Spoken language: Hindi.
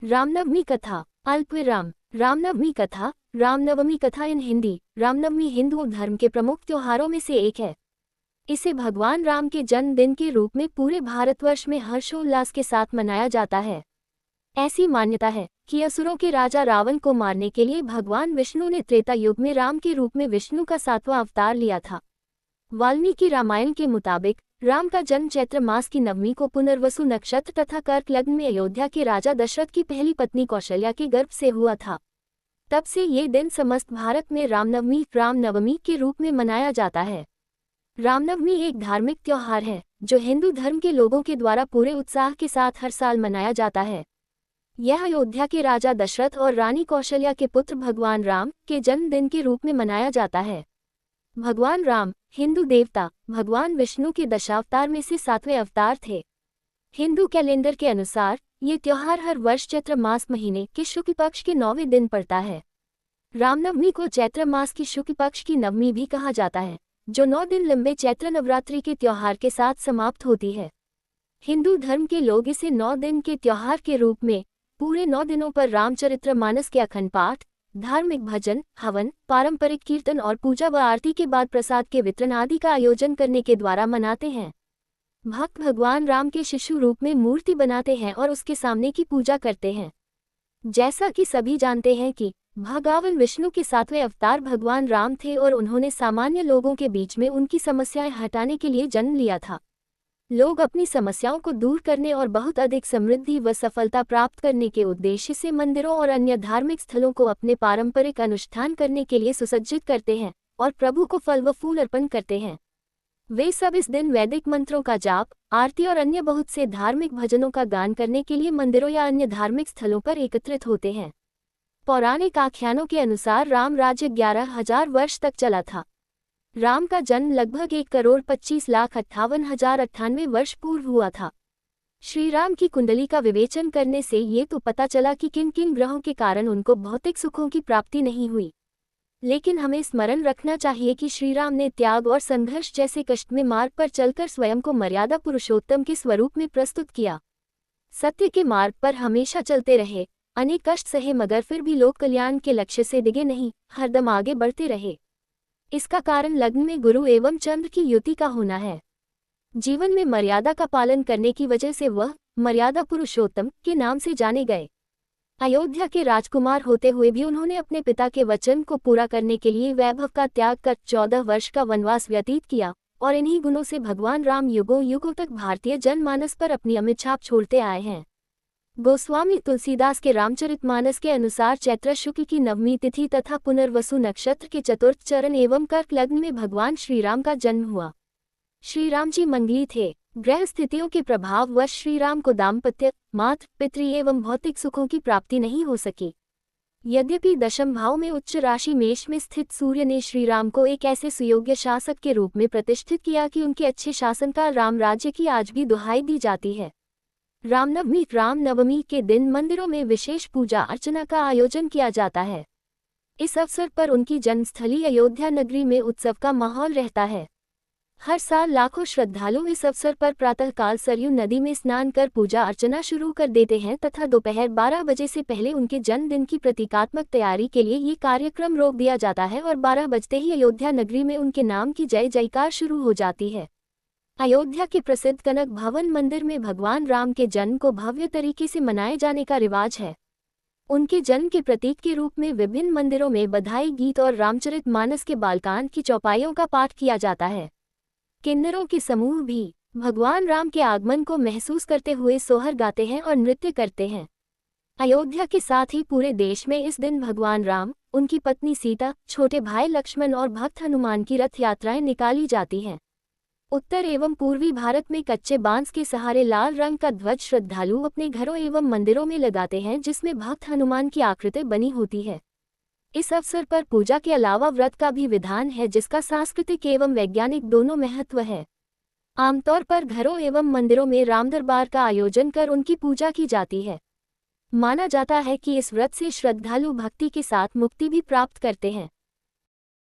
रामनवमी कथा अल्पविराम। रामनवमी कथा। रामनवमी कथा इन हिंदी। रामनवमी हिंदू धर्म के प्रमुख त्योहारों में से एक है। इसे भगवान राम के जन्मदिन के रूप में पूरे भारतवर्ष में हर्षोल्लास के साथ मनाया जाता है। ऐसी मान्यता है कि असुरों के राजा रावण को मारने के लिए भगवान विष्णु ने त्रेता युग में राम के रूप में विष्णु का 7वां अवतार लिया था। वाल्मीकि रामायण के मुताबिक राम का जन्म चैत्र मास की नवमी को पुनर्वसु नक्षत्र तथा कर्क लग्न में अयोध्या के राजा दशरथ की पहली पत्नी कौशल्या के गर्भ से हुआ था। तब से ये दिन समस्त भारत में रामनवमी के रूप में मनाया जाता है। रामनवमी एक धार्मिक त्योहार है जो हिंदू धर्म के लोगों के द्वारा पूरे उत्साह के साथ हर साल मनाया जाता है। यह अयोध्या के राजा दशरथ और रानी कौशल्या के पुत्र भगवान राम के जन्मदिन के रूप में मनाया जाता है। भगवान राम हिंदू देवता भगवान विष्णु के दशावतार में से 7वें अवतार थे। हिंदू कैलेंडर के अनुसार ये त्योहार हर वर्ष चैत्र मास महीने के शुक्ल पक्ष के 9वें दिन पड़ता है। रामनवमी को चैत्र मास की शुक्ल पक्ष की नवमी भी कहा जाता है, जो 9 दिन लंबे चैत्र नवरात्रि के त्योहार के साथ समाप्त होती है। हिंदू धर्म के लोग इसे 9 दिन के त्योहार के रूप में पूरे 9 दिनों पर रामचरितमानस के अखंड पाठ, धार्मिक भजन, हवन, पारंपरिक कीर्तन और पूजा व आरती के बाद प्रसाद के वितरण आदि का आयोजन करने के द्वारा मनाते हैं। भक्त भगवान राम के शिशु रूप में मूर्ति बनाते हैं और उसके सामने की पूजा करते हैं। जैसा कि सभी जानते हैं कि भगवान विष्णु के 7वें अवतार भगवान राम थे और उन्होंने सामान्य लोगों के बीच में उनकी समस्याएं हटाने के लिए जन्म लिया था। लोग अपनी समस्याओं को दूर करने और बहुत अधिक समृद्धि व सफलता प्राप्त करने के उद्देश्य से मंदिरों और अन्य धार्मिक स्थलों को अपने पारंपरिक अनुष्ठान करने के लिए सुसज्जित करते हैं और प्रभु को फल व फूल अर्पण करते हैं। वे सब इस दिन वैदिक मंत्रों का जाप, आरती और अन्य बहुत से धार्मिक भजनों का गान करने के लिए मंदिरों या अन्य धार्मिक स्थलों पर एकत्रित होते हैं। पौराणिक आख्यानों के अनुसार राम राज्य 11,000 वर्ष तक चला था। राम का जन्म लगभग 1,25,58,098 वर्ष पूर्व हुआ था। श्री राम की कुंडली का विवेचन करने से ये तो पता चला कि किन किन ग्रहों के कारण उनको भौतिक सुखों की प्राप्ति नहीं हुई। लेकिन हमें स्मरण रखना चाहिए कि श्री राम ने त्याग और संघर्ष जैसे कष्टमय मार्ग पर चलकर स्वयं को मर्यादा पुरुषोत्तम के स्वरूप में प्रस्तुत किया। सत्य के मार्ग पर हमेशा चलते रहे, अनेक कष्ट सहे मगर फिर भी लोक कल्याण के लक्ष्य से डिगे नहीं, हरदम आगे बढ़ते रहे। इसका कारण लग्न में गुरु एवं चंद्र की युति का होना है। जीवन में मर्यादा का पालन करने की वजह से वह मर्यादा पुरुषोत्तम के नाम से जाने गए। अयोध्या के राजकुमार होते हुए भी उन्होंने अपने पिता के वचन को पूरा करने के लिए वैभव का त्याग कर 14 वर्ष का वनवास व्यतीत किया और इन्हीं गुणों से भगवान राम युगों युगों तक भारतीय जनमानस पर अपनी अमिट छाप छोड़ते आए हैं। गोस्वामी तुलसीदास के रामचरितमानस के अनुसार चैत्र शुक्ल की नवमी तिथि तथा पुनर्वसु नक्षत्र के चतुर्थ चरण एवं कर्क लग्न में भगवान श्रीराम का जन्म हुआ। श्रीराम जी मंगली थे। ग्रह स्थितियों के प्रभाव वश श्रीराम को दाम्पत्य, मातृ, पितृ एवं भौतिक सुखों की प्राप्ति नहीं हो सकी। यद्यपि दशम भाव में उच्च राशि मेष में स्थित सूर्य ने श्रीराम को एक ऐसे सुयोग्य शासक के रूप में प्रतिष्ठित किया कि उनके अच्छे शासनकाल राम राज्य की आज भी दुहाई दी जाती है। रामनवमी के दिन मंदिरों में विशेष पूजा अर्चना का आयोजन किया जाता है। इस अवसर पर उनकी जन्मस्थली अयोध्या नगरी में उत्सव का माहौल रहता है। हर साल लाखों श्रद्धालु इस अवसर पर प्रातःकाल सरयू नदी में स्नान कर पूजा अर्चना शुरू कर देते हैं तथा दोपहर 12 बजे से पहले उनके जन्मदिन की प्रतीकात्मक तैयारी के लिए ये कार्यक्रम रोक दिया जाता है और 12 बजते ही अयोध्या नगरी में उनके नाम की जय जयकार शुरू हो जाती है। अयोध्या के प्रसिद्ध कनक भवन मंदिर में भगवान राम के जन्म को भव्य तरीके से मनाए जाने का रिवाज है। उनके जन्म के प्रतीक के रूप में विभिन्न मंदिरों में बधाई गीत और रामचरितमानस के बालकांड की चौपाइयों का पाठ किया जाता है। किन्नरों के समूह भी भगवान राम के आगमन को महसूस करते हुए सोहर गाते हैं और नृत्य करते हैं। अयोध्या के साथ ही पूरे देश में इस दिन भगवान राम, उनकी पत्नी सीता, छोटे भाई लक्ष्मण और भक्त हनुमान की रथ यात्राएं निकाली जाती हैं। उत्तर एवं पूर्वी भारत में कच्चे बांस के सहारे लाल रंग का ध्वज श्रद्धालु अपने घरों एवं मंदिरों में लगाते हैं जिसमें भक्त हनुमान की आकृति बनी होती है। इस अवसर पर पूजा के अलावा व्रत का भी विधान है जिसका सांस्कृतिक एवं वैज्ञानिक दोनों महत्व है। आमतौर पर घरों एवं मंदिरों में राम दरबार का आयोजन कर उनकी पूजा की जाती है। माना जाता है कि इस व्रत से श्रद्धालु भक्ति के साथ मुक्ति भी प्राप्त करते हैं।